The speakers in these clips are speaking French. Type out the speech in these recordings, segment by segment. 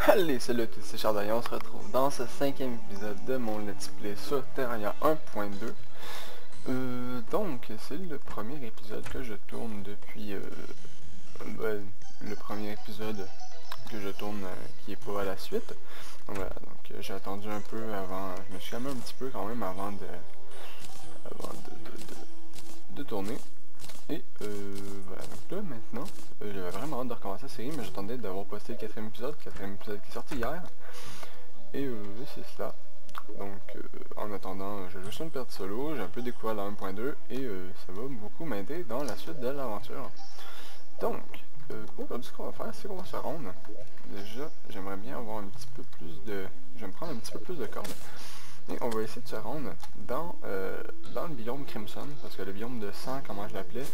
Allez, salut à tous, c'est Charles, on se retrouve dans ce 5e épisode de mon Let's Play sur Terraria 1.2. Donc, c'est le premier épisode que je tourne depuis... le premier épisode que je tourne qui est pas à la suite. Donc voilà, donc j'ai attendu un peu avant, je me suis calmé un petit peu quand même avant de tourner. Et voilà, donc là maintenant, j'avais vraiment hâte de recommencer la série, mais j'attendais d'avoir posté le 4e épisode qui est sorti hier. Et c'est cela. Donc en attendant, je joue sur une perte solo, j'ai un peu découvert la 1.2 et ça va beaucoup m'aider dans la suite de l'aventure. Donc, aujourd'hui ce qu'on va faire, c'est qu'on va se rendre. Déjà, j'aimerais bien avoir un petit peu plus de... Je vais me prendre un petit peu plus de cordes. Et on va essayer de se rendre dans le biome Crimson, parce que le biome de sang, comment je l'appelais,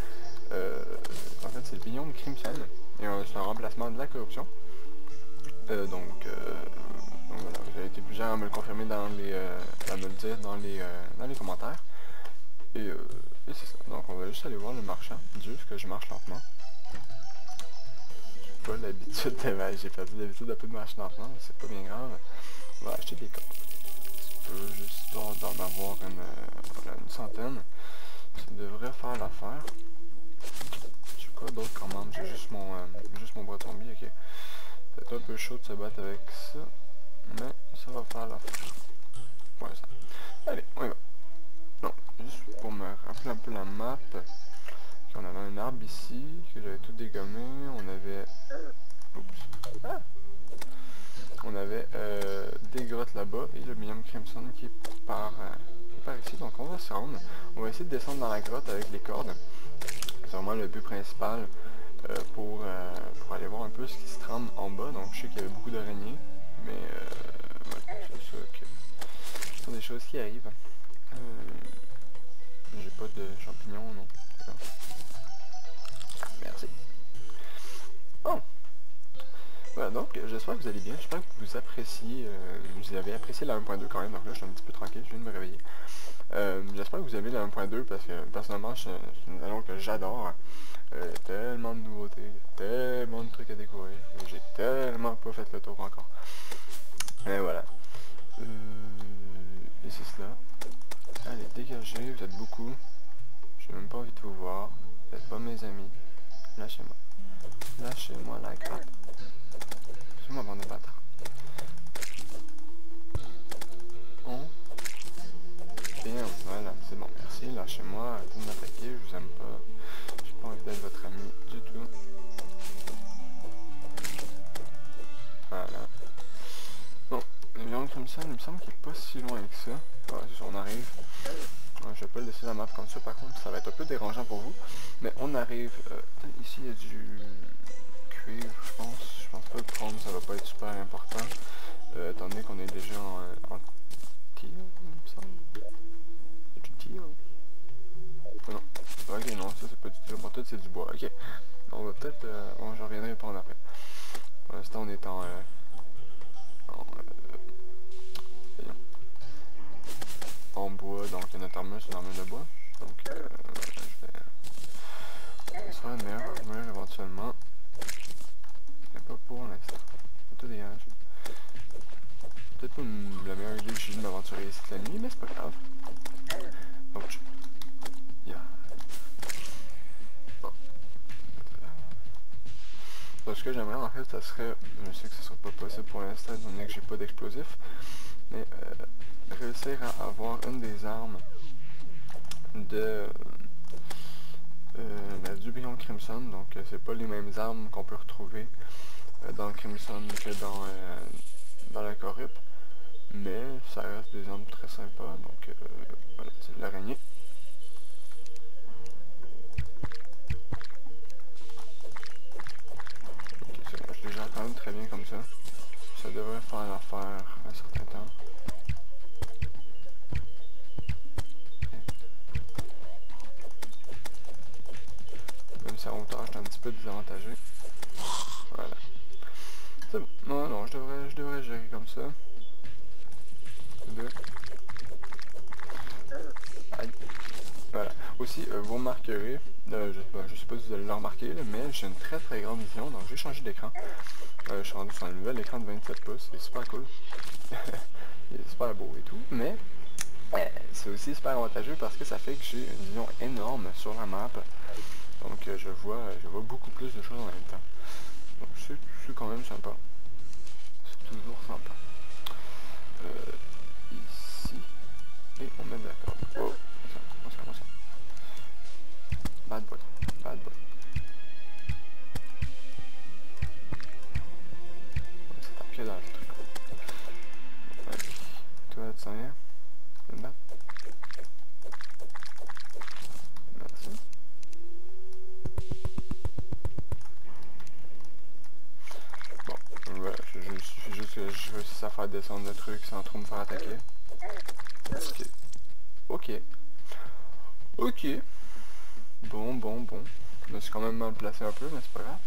en fait c'est le biome Crimson, et c'est un remplacement de la corruption. Donc voilà, vous avez été plusieurs à me le confirmer à me le dire dans les commentaires. Et c'est ça, donc on va juste aller voir le marchand, juste que je marche lentement. J'ai pas l'habitude de... j'ai perdu l'habitude d'un peu de marcher lentement, mais c'est pas bien grave. On va acheter des cordes. Juste histoire d'en avoir une centaine. Ça devrait faire l'affaire. J'ai quoi d'autre quand même? J'ai juste mon bras zombie, ok. C'est un peu chaud de se battre avec ça, mais ça va faire l'affaire. Ouais, ça. Allez, on y va. Non, juste pour me rappeler un peu la map. On avait un arbre ici, que j'avais tout dégommé. On avait... Oups. Ah! On avait des grottes là-bas et le biome Crimson qui est par ici, donc on va se rendre. On va essayer de descendre dans la grotte avec les cordes. C'est vraiment le but principal pour aller voir un peu ce qui se trame en bas. Donc je sais qu'il y avait beaucoup d'araignées, mais ouais, c'est ça que ce sont des choses qui arrivent. J'ai pas de champignons, non. Merci. Oh! Voilà, donc j'espère que vous allez bien, j'espère que vous appréciez, vous avez apprécié la 1.2 quand même, donc là je suis un petit peu tranquille, je viens de me réveiller. J'espère que vous aimez la 1.2 parce que personnellement c'est une annonce que j'adore. Tellement de nouveautés, tellement de trucs à découvrir, j'ai tellement pas fait le tour encore. Et voilà. Et c'est cela. Allez, dégagez, vous êtes beaucoup. J'ai même pas envie de vous voir, vous êtes pas mes amis. Lâchez-moi. Lâchez-moi la grappe. Moi bande de bâtards. Bien, voilà, c'est bon, merci, lâchez-moi, arrêtez de m'attaquer, je vous aime pas. J'ai pas envie d'être votre ami du tout. Voilà. Bon, le biome Crimson, il me semble qu'il est pas si loin que ça. Ouais, c'est ça, on arrive. Ouais, je vais pas laisser la map comme ça, par contre, ça va être un peu dérangeant pour vous. Mais on arrive, ici il y a du cuivre, je pense. Je pense pas le prendre, ça va pas être super important. Étant donné qu'on est déjà en tir, il me semble. C'est du tir? Oh non. Ok, non, ça c'est pas du tir. Bon, tout c'est du bois. Ok. On va peut-être... bon, je reviendrai pas en après. Pour l'instant, on est en bois, donc notre armure, c'est une armure de bois. Donc, je vais... Ça sera une meilleure armure éventuellement. Mais pas pour l'instant. Tout dégage. Peut-être pas la meilleure idée que j'ai eu de m'aventurer ici la nuit, mais c'est pas grave. Donc, yeah. Bon. Donc, ce que j'aimerais en fait, ça serait, je sais que ce sera pas possible pour l'instant, étant donné que j'ai pas d'explosif, mais réussir à avoir une des armes de du biome Crimson. Donc, c'est pas les mêmes armes qu'on peut retrouver dans le Crimson que dans la corrupe. Mais ça reste des armes très sympas, donc voilà, c'est de l'araignée. Ok, c'est bon, je les gère quand même très bien comme ça. Ça devrait faire l'affaire un certain temps. Okay. Même si à hauteur, je suis un petit peu désavantagé. Voilà. C'est bon. Non, non, je devrais gérer comme ça. Aïe. Voilà. Aussi, vous remarquerez, je sais pas si vous allez le remarquer, là, mais j'ai une très grande vision, donc j'ai changé d'écran. Je suis rendu sur un nouvel écran de 27 pouces, c'est super cool. Il est super beau et tout, mais c'est aussi super avantageux parce que ça fait que j'ai une vision énorme sur la map. Donc je vois beaucoup plus de choses en même temps. Donc c'est quand même sympa. C'est toujours sympa. Ici, et on met de la corde. Oh, attention. Bad boy. C'est ta pied dans le truc. Ouais. Toi, tu sens rien? Tu veux me battre? Merci. Bon, voilà, je suffit juste que je réussisse à faire descendre le truc sans trop me faire attaquer. Ok. Bon. Je me suis quand même mal placé un peu, mais c'est pas grave.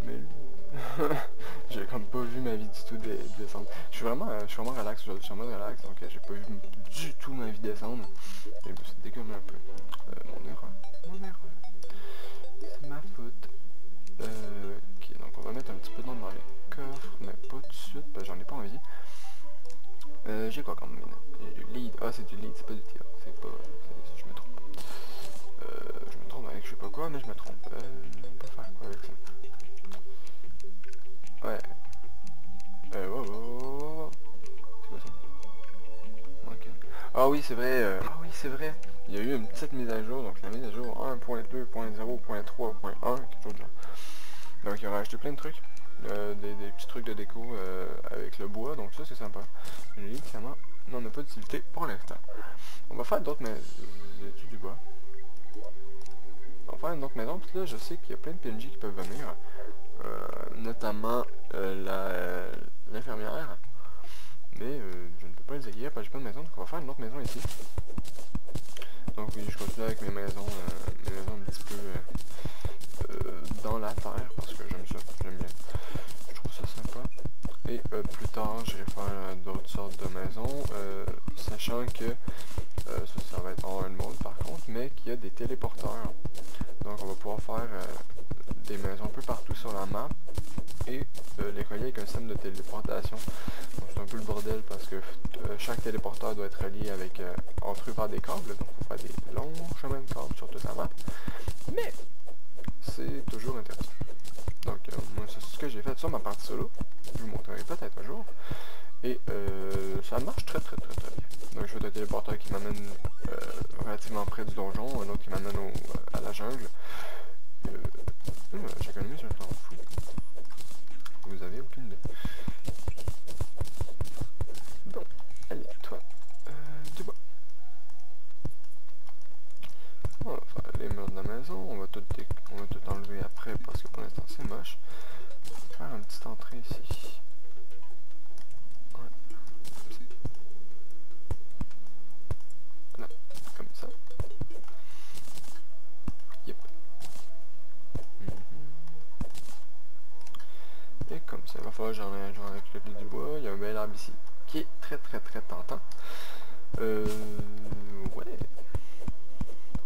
Mais j'ai comme pas vu ma vie du tout descendre. Je suis vraiment relax aujourd'hui, je suis en mode relax, donc j'ai pas vu du tout ma vie descendre. Et je me suis dégommé un peu. Mon erreur. C'est ma faute. Ok, donc on va mettre un petit peu d'ombre dans les coffres, mais pas tout de suite, parce que j'en ai pas envie. J'ai quoi comme mine? J'ai du lead. Ah, c'est du lead, c'est pas du tir. C'est pas... je me trompe. Je me trompe avec je sais pas quoi, mais je me trompe. On peut faire quoi avec ça? Ouais. Wow. C'est quoi ça? Ok. Ah oui, c'est vrai. Il y a eu une petite mise à jour, donc la mise à jour 1.2.0.3.1, quelque chose de genre. Donc ils ont rajouté plein de trucs. Des petits trucs de déco avec le bois, donc ça c'est sympa. Mais évidemment, on n'a pas d'utilité pour l'instant. On va faire d'autres maisons. Du bois. On va faire une autre maison, parce que là je sais qu'il y a plein de PNJ qui peuvent venir. Notamment l'infirmière. Mais je ne peux pas les accueillir parce que j'ai pas de maison, donc on va faire une autre maison ici. Donc oui, je continue avec mes maisons un petit peu dans la terre parce que j'aime ça, j'aime bien. Je trouve ça sympa. Et plus tard, j'irai faire d'autres sortes de maisons, sachant que ça va être en hard mode par contre, mais qu'il y a des téléporteurs. Donc on va pouvoir faire des maisons un peu partout sur la map et les relier avec un système de téléportation. C'est un peu le bordel parce que chaque téléporteur doit être relié avec entre eux par des câbles, donc il faut faire des longs chemins de câbles sur toute la map. Mais c'est toujours intéressant. Donc moi c'est ce que j'ai fait sur ma partie solo. Je vous montrerai peut-être un jour. Et ça marche très bien. Donc je fais un téléporteur qui m'amène relativement près du donjon, un autre qui m'amène à la jungle. Chacun de nous, je m'en fous. Vous avez aucune idée. Bon, allez, toi, du bois. On va faire les murs de la maison, on va tout enlever après parce que pour l'instant c'est moche. On va faire une petite entrée ici. Ouais, voilà, comme ça. Yep. Et comme ça, il va falloir que j'en récupère du bois. Il y a un bel arbre ici qui est très tentant. Ouais.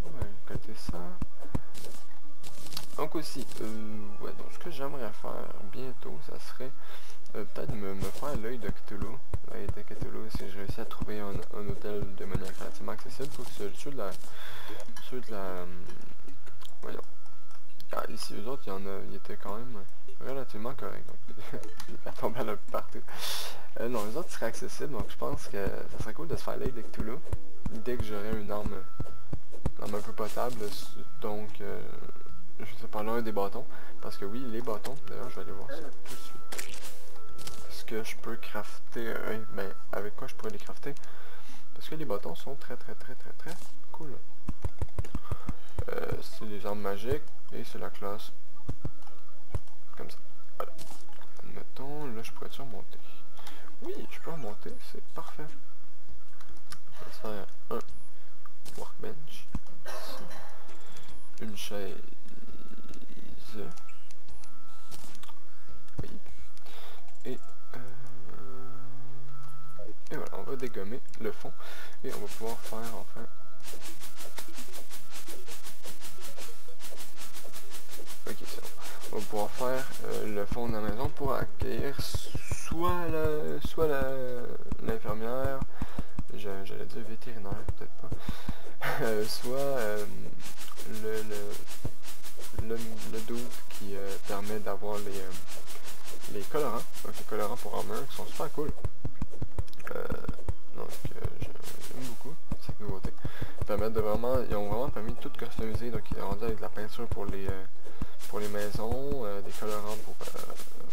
On va côté ça. Donc aussi, ouais, donc ce que j'aimerais faire bientôt, ça serait peut-être me faire l'œil de Cthulhu. L'œil de Cthulhu, si j'ai réussi à trouver un hôtel de manière relativement accessible, faut que ceux de la voyons. Ah, ici, eux autres, ils étaient quand même relativement corrects, donc ils pas tomber là partout. Non, les autres seraient accessibles, donc je pense que ça serait cool de se faire l'œil de Cthulhu dès que j'aurai une arme un peu potable, donc je sais pas, l'un des bâtons, parce que oui, les bâtons, d'ailleurs je vais aller voir ça tout de suite. Est-ce que je peux crafter, ben avec quoi je pourrais les crafter? Parce que les bâtons sont très cool. C'est des armes magiques, et c'est la classe, comme ça, voilà. Admettons, là je pourrais remonter. Oui, je peux remonter, c'est parfait. Je vais faire un workbench, ici. Une chaise, oui, et voilà, on va dégommer le fond et on va pouvoir faire enfin ok, c'est bon. On va pouvoir faire le fond de la maison pour accueillir soit l'infirmière, j'allais dire vétérinaire, peut-être pas, soit le dude qui permet d'avoir les colorants, donc les colorants pour armure qui sont super cool. Donc j'aime beaucoup cette nouveauté. Ils ont vraiment permis de tout customiser, donc ils ont rendu avec de la peinture pour les maisons, des colorants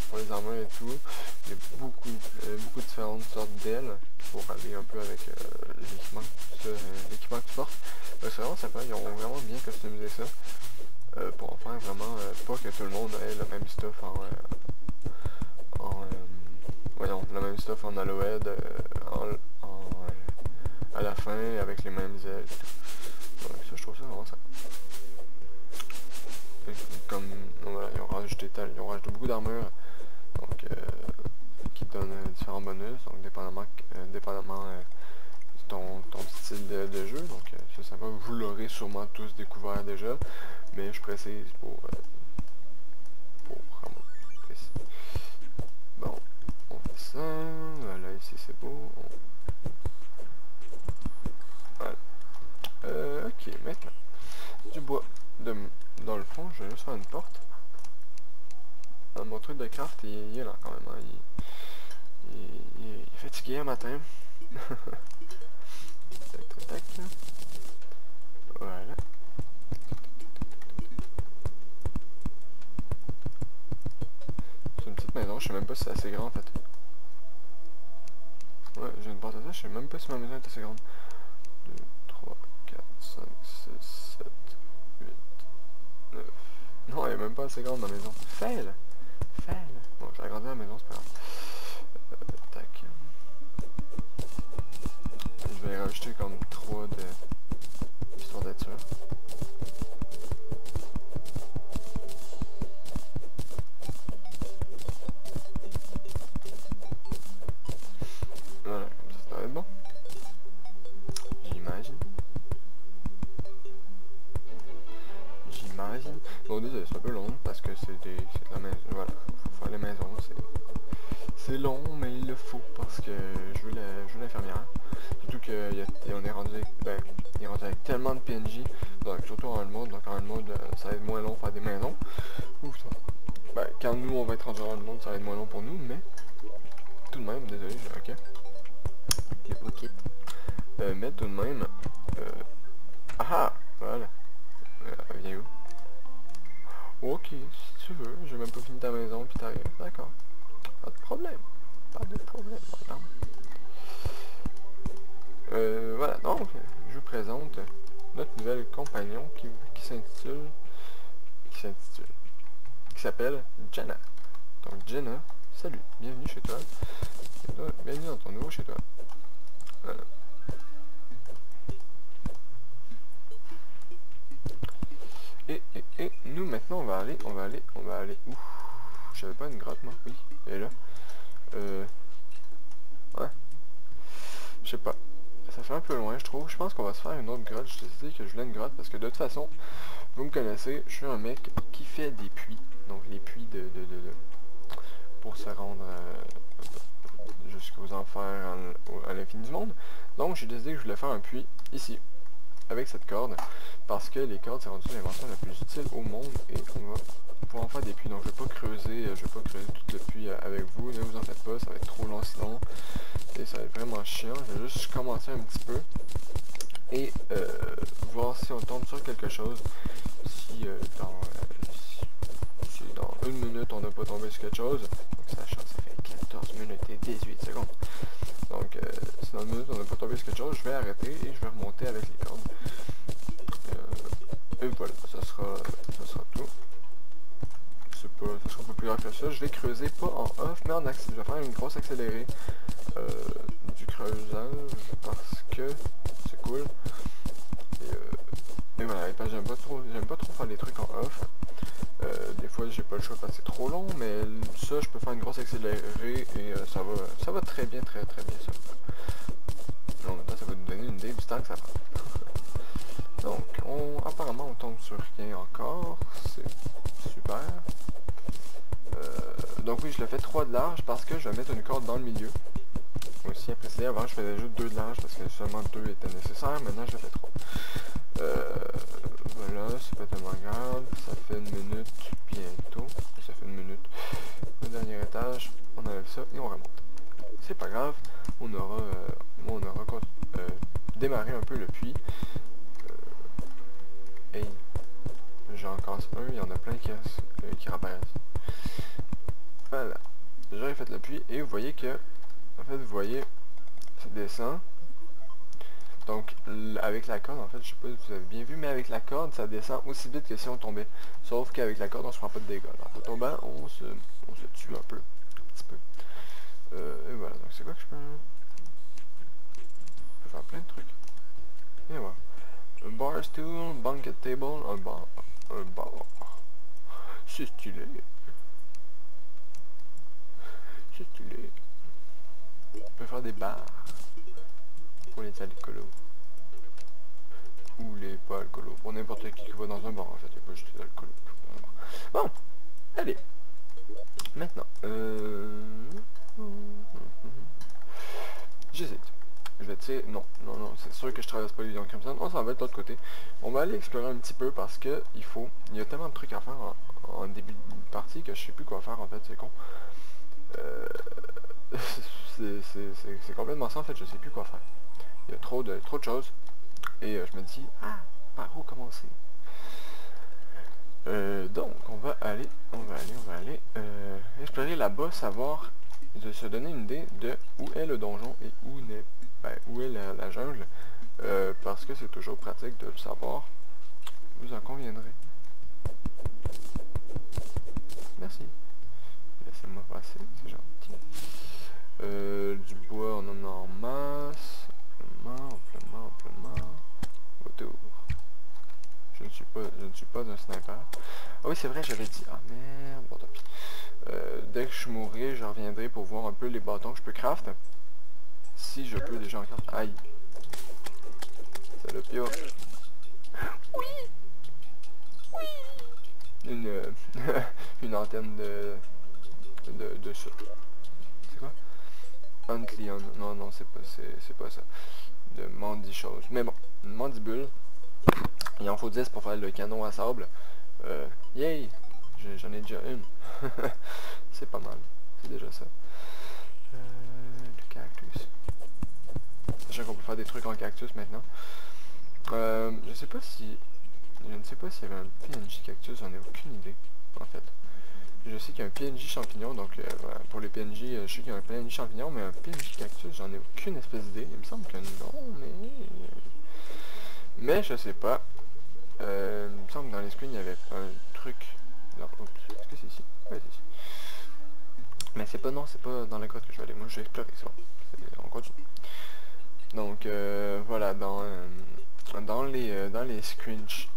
pour les armures et tout. Il y a beaucoup de différentes sortes d'ailes pour aller un peu avec l'équipement que tu portes. C'est vraiment sympa, ils ont vraiment bien customisé ça pour en faire vraiment pas que tout le monde ait le même stuff le même stuff en Aloed à la fin avec les mêmes ailes et tout. Donc ça, je trouve ça vraiment ça. Comme voilà, ils ont rajouté beaucoup d'armure, donc qui donne différents bonus, donc dépendamment ton style de jeu. Donc c'est sympa, vous l'aurez sûrement tous découvert déjà, mais je précise pour vraiment précis. Bon, on fait ça, voilà, ici c'est beau. Voilà. Ok, maintenant du bois dans le fond, je vais juste faire une porte. Mon truc de craft, il est là quand même, hein. Il est fatigué un matin. Tac, tac, tac. Voilà. C'est une petite maison, je sais même pas si c'est assez grand en fait. Ouais, j'ai une porte à ça, je sais même pas si ma maison est assez grande. 2, 3, 4, 5, 6, 7, 8, 9. Non, elle est même pas assez grande ma maison. Fail! Fail! Bon, j'ai agrandi la maison, c'est pas grave. Tac. Je vais y rajouter comme 3 de... histoire d'être sûr. Voilà, comme ça va être bon. J'imagine. Bon, désolé, c'est un peu long parce que c'est de la maison. Voilà, faut faire les maisons. C'est long, mais il le faut parce que je veux l'infirmière. Surtout qu'on est rendu avec tellement de PNJ, donc surtout en mode, donc en mode ça va être moins long de faire des maisons. Ouf, ben, quand nous on va être rendu en mode, ça va être moins long pour nous, mais tout de même, désolé, ok. Ok. Mais tout de même, voilà. Viens où? Ok, si tu veux, j'ai même pas fini ta maison puis t'arrives, d'accord. Pas de problème. Pas de problème, madame. Voilà, donc, je vous présente notre nouvelle compagnon qui s'appelle Jenna. Donc Jenna, salut, bienvenue chez toi. Bienvenue dans ton nouveau chez toi. Voilà. Et nous maintenant on va aller où? J'avais pas une grotte moi? Oui, elle est là. Ouais. Je sais pas. Ça fait un peu loin je trouve. Je pense qu'on va se faire une autre grotte. Je décidé que je voulais une grotte parce que de toute façon, vous me connaissez, je suis un mec qui fait des puits. Donc les puits pour se rendre jusqu'aux enfers à l'infini du monde. Donc j'ai décidé que je voulais faire un puits ici. Avec cette corde, parce que les cordes c'est rendu l'invention la plus utile au monde et on va pouvoir en faire des puits. Donc je vais pas creuser tout le puits avec vous, ne vous en faites pas, ça va être trop long sinon et ça va être vraiment chiant. Je vais juste commencer un petit peu et voir si on tombe sur quelque chose, si dans une minute on n'a pas tombé sur quelque chose, donc sachant ça fait 14 minutes et 18 secondes. Donc, si dans une minute on n'a pas tombé sur quelque chose, je vais arrêter et je vais remonter avec les cordes. Et voilà, ça sera tout. Ça sera un peu plus grave que ça. Je vais creuser pas en off, mais en accéléré. Je vais faire une grosse accélérée du creusage parce que c'est cool. Et voilà, j'aime pas trop faire des trucs en off. Des fois j'ai pas le choix parce que c'est trop long, mais ça je peux faire une grosse accélérée et ça va très bien ça. idée du temps que ça prend. Donc, apparemment, on tombe sur rien encore. C'est super. Donc oui, je le fais 3 de large parce que je vais mettre une corde dans le milieu. Aussi à préciser, avant je faisais juste 2 de large parce que seulement 2 étaient nécessaires. Maintenant, je fais 3. Voilà, c'est pas tellement grave. Ça fait 1 minute bientôt. Ça fait 1 minute. Le dernier étage, on enlève ça et on remonte. C'est pas grave. On aura démarré un peu le puits. Hey, j'en casse un, il y en a plein qui réapparaissent. Voilà. Déjà j'ai fait le puits et vous voyez que, en fait vous voyez, ça descend. Donc avec la corde, en fait, je sais pas si vous avez bien vu, mais avec la corde, ça descend aussi vite que si on tombait. Sauf qu'avec la corde, on se prend pas de dégâts. Alors, en tombant, on se tue un peu. Un petit peu. Et voilà, donc c'est quoi que je peux faire plein de trucs. Et voilà. Un bar stool, banquet table, un bar. C'est stylé. C'est stylé. On peut faire des bars. Pour les alcoolos. Ou les pas alcoolos. Pour n'importe qui va dans un bar en fait. Il n'y a pas juste des alcoolos. Bon. Allez. Maintenant. J'hésite. Je vais tirer. Non, c'est sûr que je traverse pas les Crimson. Non, ça va être de l'autre côté. On va aller explorer un petit peu parce que il y a tellement de trucs à faire en début de partie que je sais plus quoi faire en fait, c'est con. C'est complètement ça en fait, je sais plus quoi faire. Il y a trop de choses. Et je me dis, par où commencer? Donc, on va aller explorer là-bas, savoir, se donner une idée de où est le donjon et où est la jungle, parce que c'est toujours pratique de le savoir. Vous en conviendrez. Merci. Laissez-moi passer, c'est gentil. Du bois, on en a en masse. Amplement. Autour. Je ne suis pas un sniper. Ah oui, c'est vrai, j'avais dit. Ah merde, bon tant pis. Dès que je mourrai, je reviendrai pour voir un peu les bâtons que je peux craft. Si je peux déjà en craft. Aïe. Salopio. Oui. Une antenne de chat. C'est quoi? Antlion. Non, c'est pas ça. De mandicose. Mais bon, une mandibule. Il en faut 10 pour faire le canon à sable. Yay! J'en ai déjà une. C'est pas mal. C'est déjà ça. Le cactus. Sachant qu'on peut faire des trucs en cactus maintenant. Je ne sais pas s'il y avait un PNJ cactus, j'en ai aucune idée, en fait. Je sais qu'il y a un PNJ champignon, donc voilà, pour les PNJ, je sais qu'il y a un PNJ champignon, mais un PNJ cactus, j'en ai aucune espèce d'idée. Il me semble que non, mais je sais pas. Il me semble que dans les screens, il y avait un truc. Est-ce que c'est ici? Ouais, c'est ici. Mais c'est pas dans la grotte que je vais aller. Moi, je vais explorer, c'est bon. On continue. Donc, voilà, dans les screenshots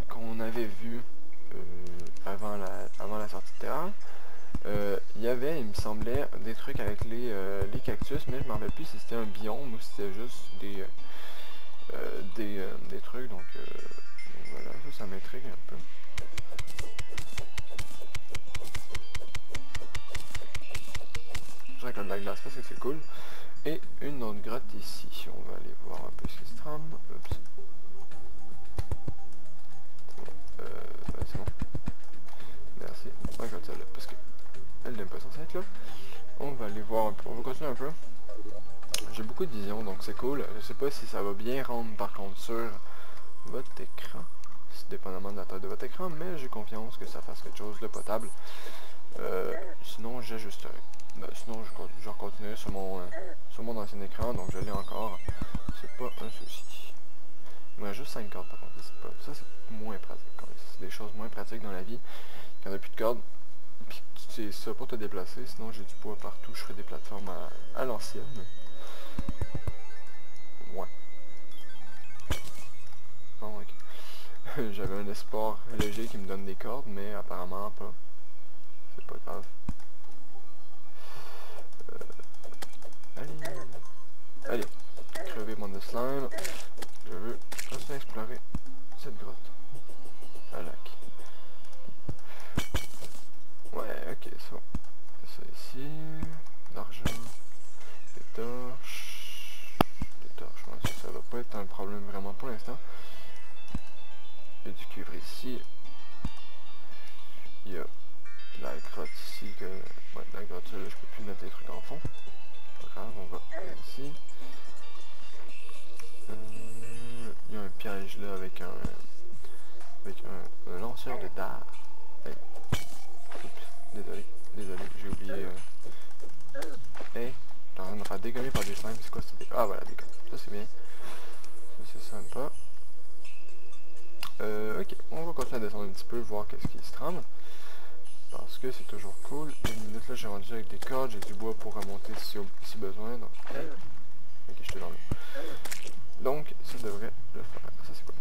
qu'on avait vu avant la sortie de terrain, il y avait, il me semblait, des trucs avec les cactus, mais je me rappelle plus si c'était un biome ou si c'était juste des trucs, donc voilà, ça m'intrigue un peu. Je récolte de la glace parce que c'est cool. Et une autre grotte ici. On va aller voir un peu ce qui se trame. Oups. C'est bon. Merci. On récolte celle-là parce qu'elle n'est pas censée être là. On va aller voir un peu. On va continuer un peu. J'ai beaucoup de vision, donc c'est cool. Je sais pas si ça va bien rendre par contre sur votre écran. C'est dépendamment de la taille de votre écran, mais j'ai confiance que ça fasse quelque chose de potable. Sinon j'ajusterai. Sinon je continuerai sur mon ancien écran, donc je l'ai encore. C'est pas un souci. Il y a juste 5 cordes par contre. Ça c'est moins pratique. C'est des choses moins pratiques dans la vie. Quand on a plus de cordes, puis c'est ça pour te déplacer. Sinon j'ai du poids partout. Je ferai des plateformes à l'ancienne. Ouais. Bon, ok. J'avais un espoir léger qui me donne des cordes, mais apparemment pas. C'est pas grave. Allez. Allez. Crever mon slime. Je veux aussi explorer cette grotte. Un lac. Ouais, ok, c'est bon. Ça ici. L'argent. Des torches. Des torches, ouais, ça va pas être un problème vraiment pour l'instant. Il y a du cuivre ici. Il y a la grotte ici que... Ouais, la grotte là, je peux plus mettre les trucs en fond. Pas grave, on va ici. Il y a un piège là avec un lanceur de dards. Hey. Oups, désolé, j'ai oublié. Hey, j'ai en train de me faire dégommer par des slimes, c'est quoi ça? Ah voilà, dégomme. Ça c'est bien. Ça c'est sympa. Ok, on va continuer à descendre un petit peu, voir qu'est-ce qui se trame. Parce que c'est toujours cool. Une minute là, j'ai rendu avec des cordes, j'ai du bois pour remonter si besoin. Donc, hey. Ok, j'étais dans l'eau. Donc, ça devrait le faire. Ça c'est cool.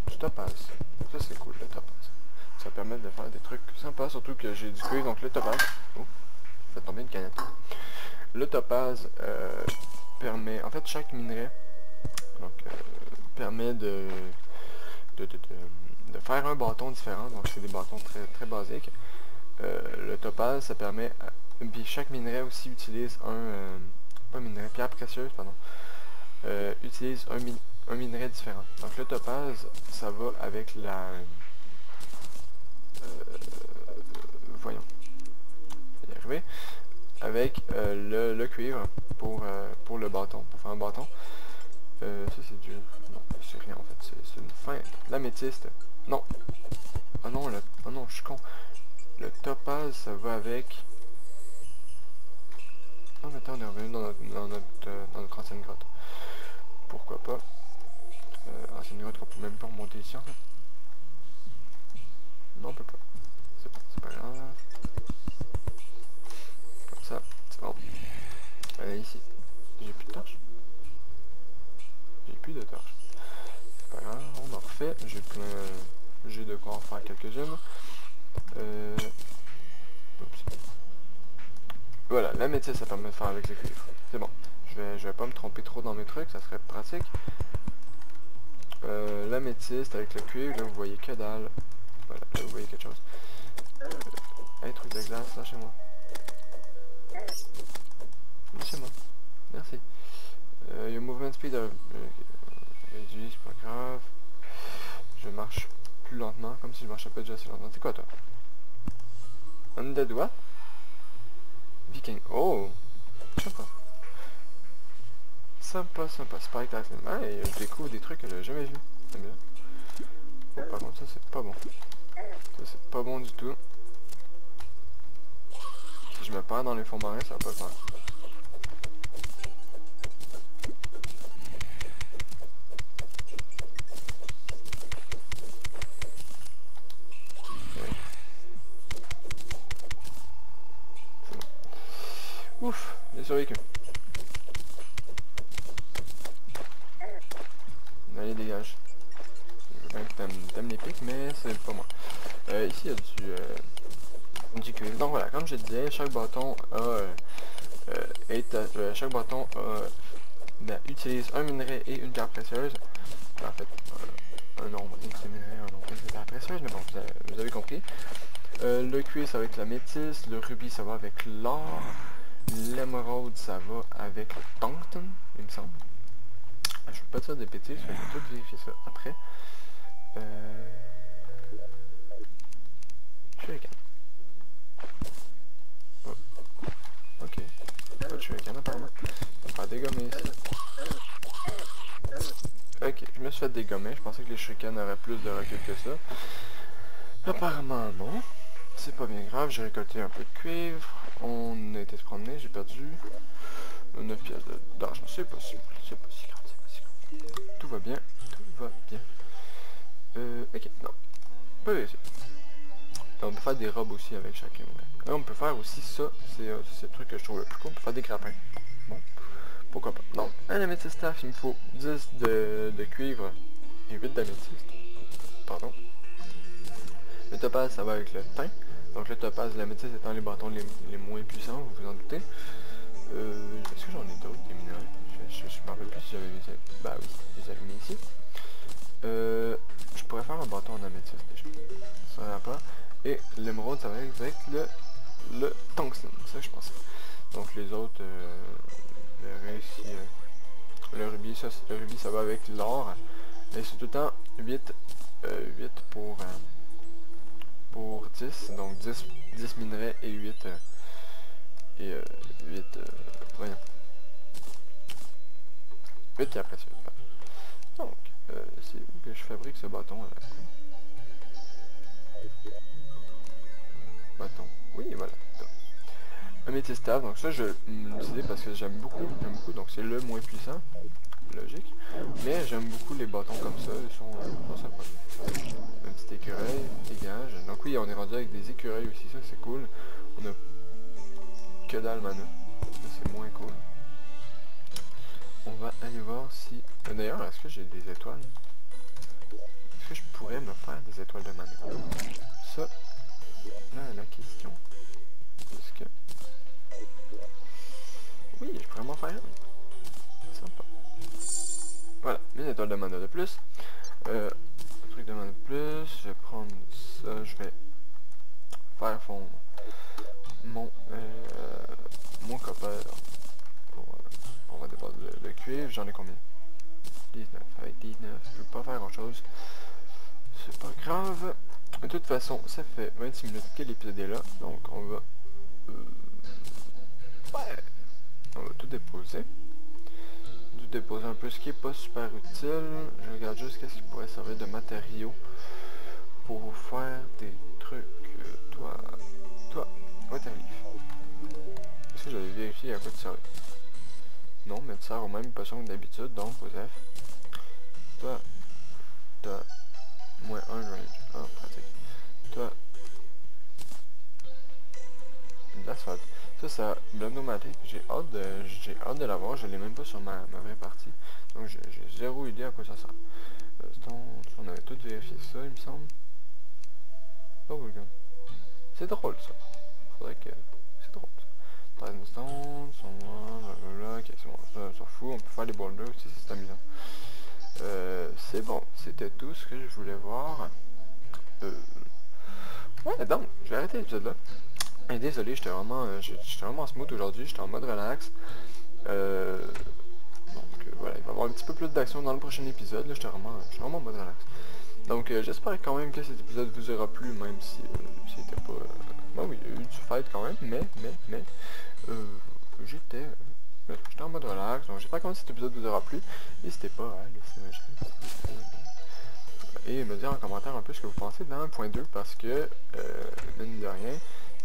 Du topaz. Ça c'est cool, le topaz. Ça permet de faire des trucs sympas, surtout que j'ai du cuivre, donc le topaz. Oh, fait tomber une canette. Le topaz permet, en fait chaque minerai donc, permet de faire un bâton différent, donc c'est des bâtons très basiques. Le topaz, ça permet, puis chaque minerai aussi utilise pas minerai, pierre précieuse, pardon, utilise un minerai différent. Donc le topaz, ça va avec la... voyons, je vais y arriver. Avec le cuivre pour le bâton, pour faire un bâton. Ça c'est dur. Non, c'est rien en fait, c'est une feinte. L'améthyste. Non. Ah non, oh non, je suis con. Le topaz, ça va avec... Non, mais attends, on est revenu dans notre ancienne grotte. Pourquoi pas. Ancienne grotte qu'on peut même pas remonter ici en fait. Non, on peut pas. C'est bon, c'est pas grave. Comme ça, c'est bon. Allez, ici. J'ai plus de torches. J'ai plus de torches. C'est pas grave, on en refait. J'ai de quoi en faire quelques-unes. Oups. Voilà, la métier ça permet de faire avec le cuivre. C'est bon. Je vais pas me tromper trop dans mes trucs, ça serait pratique. L'améthyste avec le cuivre, là vous voyez que dalle. Voilà, là vous voyez quelque chose. Un truc de glace, lâchez-moi. Lâchez-moi. Merci. Il y a movement speed réduit, c'est pas grave. Je marche plus lentement, comme si je marchais pas déjà assez lentement. C'est quoi toi? Undead what? Viking. Oh! Sympa. Sympa. Spike Axe. Ah, et je découvre des trucs que j'avais jamais vus. C'est bien. Oh, par contre, ça c'est pas bon. Ça c'est pas bon du tout. Si je me perds dans les fonds marins, ça va pas le faire. Ouf, j'ai survécu. Allez, dégage. Je veux bien que t'aimes les pics, mais c'est pas moi. Ici, il y a du cuivre. Donc voilà, comme je disais, chaque bâton utilise un minerai et une pierre précieuse. En fait, un nombre X de minerais, un nombre X de pierre précieuse, mais bon, vous avez compris. Le cuivre, ça va avec la métisse. Le rubis, ça va avec l'or. L'émeraude, ça va avec le tungsten, il me semble. Je peux pas dire des bêtises, je vais tout vérifier ça après. Je suis avec oh. Ok. Pas de shuriken apparemment. On va faire dégommer ici. Ok, je me suis fait dégommer. Je pensais que les shurikens auraient plus de recul que ça. Apparemment non. C'est pas bien grave, j'ai récolté un peu de cuivre. On a été se promener, j'ai perdu 9 pièces d'argent. C'est pas si grave, Tout va bien. Ok, non. Pas vérifier. On peut faire des robes aussi avec chacun. Là, on peut faire aussi ça, c'est le truc que je trouve le plus cool. On peut faire des grappins. Bon, pourquoi pas. Donc, un améthyste staff, il me faut 10 de cuivre et 8 d'améthyste. Pardon. Le topaz, ça va avec le thym. Donc le topaz, l'améthyste étant les bâtons les moins puissants, vous vous en doutez. Est-ce que j'en ai d'autres, des minerais? Je me rappelle plus si j'avais mis... Bah oui, je les avais mis ici. Je pourrais faire un bâton en améthyste déjà. Ça va pas. Et l'émeraude, ça va avec le tungstène, c'est ça que je pensais. Donc les autres, le reste, le rubis, ça va avec l'or. Et c'est tout le temps 8 pour 10, donc 10 minerais et 8 voyons, 8 pierres précieuses. Donc, c'est où que je fabrique ce bâton là? Bâton, oui voilà. Améthystave, donc ça je l'utilise parce que j'aime beaucoup, donc c'est le moins puissant, logique. Mais j'aime beaucoup les bâtons comme ça, ils sont sympas. Un petit écureuil, dégage. Donc oui, on est rendu avec des écureuils aussi, ça c'est cool. On a que dalle mana, ça c'est moins cool. On va aller voir si... D'ailleurs, est-ce que j'ai des étoiles? Est-ce que je pourrais me faire des étoiles de mana? Ça, là la question. Est-ce que... Oui, je pourrais m'en faire une. Sympa. Voilà, une étoile de mana de plus. Un truc de mana de plus. Je vais prendre ça, je vais faire fondre mon copper on va dépasser le cuivre. J'en ai combien? 19. Avec 19, je peux pas faire grand chose. C'est pas grave. De toute façon, ça fait 26 minutes que l'épisode est là. Donc on va... on va tout déposer. Tout déposer un peu ce qui est pas super utile. Je regarde juste qu'est-ce qui pourrait servir de matériaux pour faire des trucs. Toi, où est ta livre? Est-ce que j'avais vérifié à quoi tu servais? Non, mais tu sers aux mêmes potions que d'habitude, donc Joseph. Toi, t'as moins 1 range. Ah, pratique. Toi, de l'asphalte. Ça, Blondomatic, j'ai hâte de l'avoir, je l'ai même pas sur ma vraie partie. Donc j'ai zéro idée à quoi ça sert. On avait tout vérifié ça, il me semble. Oh, regarde. C'est drôle ça. Faudrait que... C'est drôle ça. 13 stones, blablabla, ok, c'est bon, ça on s'en fout, on peut faire les boulders aussi, c'est amusant. C'est bon, c'était tout ce que je voulais voir. Ouais, donc, je vais arrêter l'épisode là. Et désolé, j'étais vraiment smooth aujourd'hui, j'étais en mode relax. Donc voilà, il va y avoir un petit peu plus d'action dans le prochain épisode, là, j'étais vraiment en mode relax. Donc j'espère quand même que cet épisode vous aura plu, même si c'était pas... Bah oui, il y a eu du fight quand même, mais j'étais en mode relax, donc j'espère quand même que cet épisode vous aura plu. N'hésitez pas à laisser un j'aime et me dire en commentaire un peu ce que vous pensez de la 1.2 parce que, mine de rien,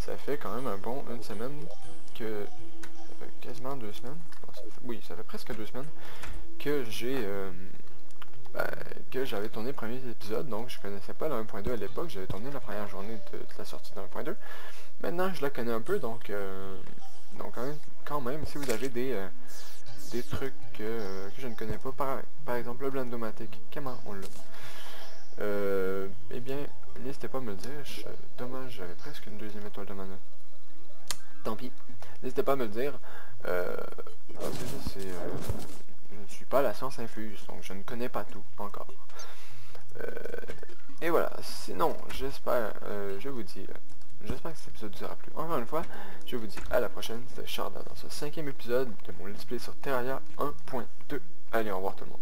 ça fait quand même un bon une semaine que... ça fait quasiment 2 semaines. Oui, ça fait presque 2 semaines que j'avais tourné le premier épisode, donc je connaissais pas la 1.2 à l'époque, j'avais tourné la première journée de la sortie de 1.2. Maintenant je la connais un peu, donc quand même, si vous avez des trucs que je ne connais pas, par exemple le Blondomatic, comment on l'a? Eh bien, n'hésitez pas à me le dire, dommage, j'avais presque une deuxième étoile de mana. Tant pis, n'hésitez pas à me le dire. Je ne suis pas la science infuse, donc je ne connais pas tout encore. Et voilà, sinon, j'espère que cet épisode vous aura plu. Encore une fois, je vous dis à la prochaine, c'était Chardin dans ce 5e épisode de mon let's play sur Terraria 1.2. Allez, au revoir tout le monde.